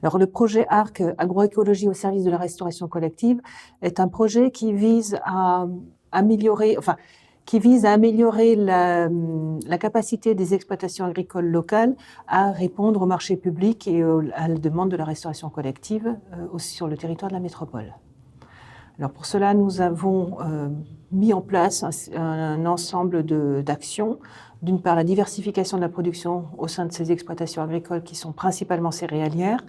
Alors, le projet ARC, Agroécologie au service de la restauration collective, est un projet qui vise à améliorer la capacité des exploitations agricoles locales à répondre au marché public et à la demande de la restauration collective aussi sur le territoire de la métropole. Alors pour cela, nous avons mis en place un ensemble d'actions. D'une part, la diversification de la production au sein de ces exploitations agricoles qui sont principalement céréalières,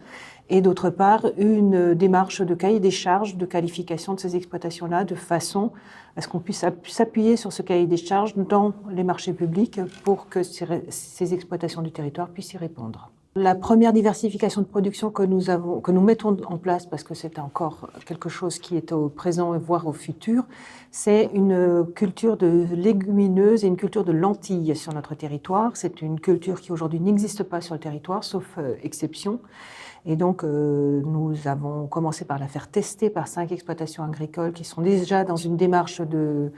et d'autre part, une démarche de cahier des charges de qualification de ces exploitations-là, de façon à ce qu'on puisse s'appuyer sur ce cahier des charges dans les marchés publics pour que ces exploitations du territoire puissent y répondre. La première diversification de production que nous mettons en place, parce que c'est encore quelque chose qui est au présent, voire au futur, c'est une culture de légumineuses et une culture de lentilles sur notre territoire. C'est une culture qui aujourd'hui n'existe pas sur le territoire, sauf exception. Et donc, nous avons commencé par la faire tester par 5 exploitations agricoles qui sont déjà dans une démarche de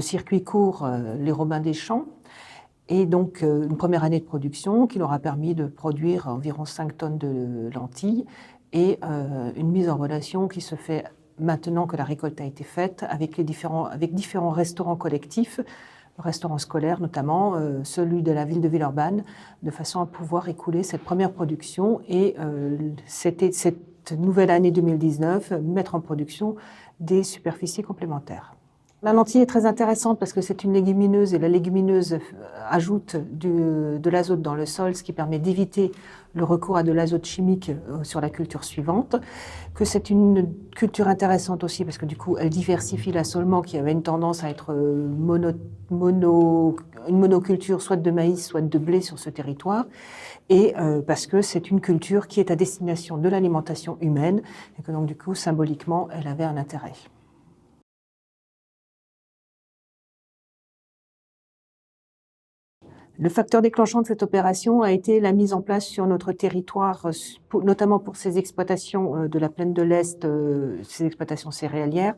circuit court, les Robins des Champs. Et donc, une première année de production qui leur a permis de produire environ 5 tonnes de lentilles et une mise en relation qui se fait maintenant que la récolte a été faite avec différents restaurants collectifs, restaurants scolaires notamment, celui de la ville de Villeurbanne, de façon à pouvoir écouler cette première production et cette nouvelle année 2019, mettre en production des superficies complémentaires. La lentille est très intéressante parce que c'est une légumineuse et la légumineuse ajoute de l'azote dans le sol, ce qui permet d'éviter le recours à de l'azote chimique sur la culture suivante. Que c'est une culture intéressante aussi parce que du coup elle diversifie l'assolement qui avait une tendance à être une monoculture soit de maïs soit de blé sur ce territoire. Et parce que c'est une culture qui est à destination de l'alimentation humaine et que donc du coup symboliquement elle avait un intérêt. Le facteur déclenchant de cette opération a été la mise en place sur notre territoire, notamment pour ces exploitations de la plaine de l'Est, ces exploitations céréalières.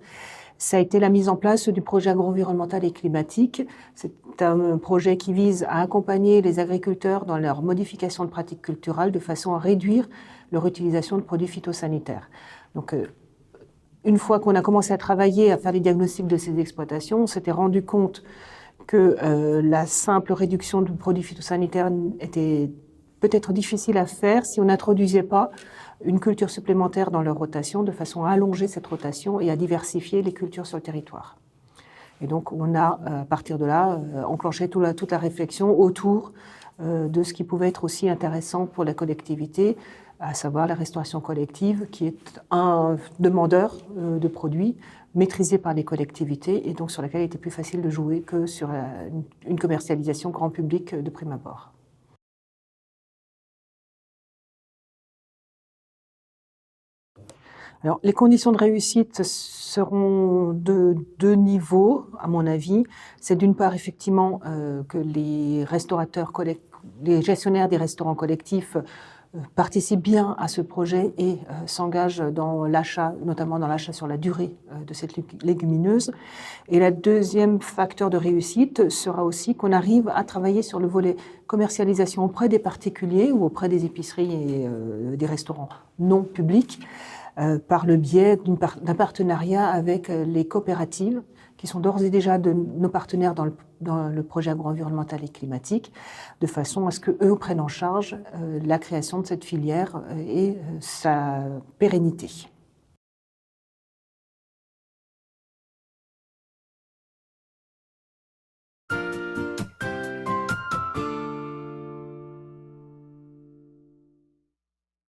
Ça a été la mise en place du projet agro-environnemental et climatique. C'est un projet qui vise à accompagner les agriculteurs dans leur modification de pratiques culturales de façon à réduire leur utilisation de produits phytosanitaires. Donc, une fois qu'on a commencé à travailler, à faire les diagnostics de ces exploitations, on s'était rendu compte que la simple réduction du produit phytosanitaire était peut-être difficile à faire si on n'introduisait pas une culture supplémentaire dans leur rotation, de façon à allonger cette rotation et à diversifier les cultures sur le territoire. Et donc on a, à partir de là, enclenché toute la réflexion autour de ce qui pouvait être aussi intéressant pour la collectivité, à savoir la restauration collective, qui est un demandeur de produits maîtrisé par les collectivités et donc sur laquelle il était plus facile de jouer que sur une commercialisation grand public de prime abord. Alors, les conditions de réussite seront de 2 niveaux, à mon avis. C'est d'une part, effectivement, que les gestionnaires des restaurants collectifs participent bien à ce projet et s'engagent dans l'achat, notamment dans l'achat sur la durée de cette légumineuse. Et le deuxième facteur de réussite sera aussi qu'on arrive à travailler sur le volet commercialisation auprès des particuliers ou auprès des épiceries et des restaurants non publics, par le biais d'un partenariat avec les coopératives, qui sont d'ores et déjà nos partenaires dans le projet agro-environnemental et climatique, de façon à ce qu'eux prennent en charge la création de cette filière et sa pérennité.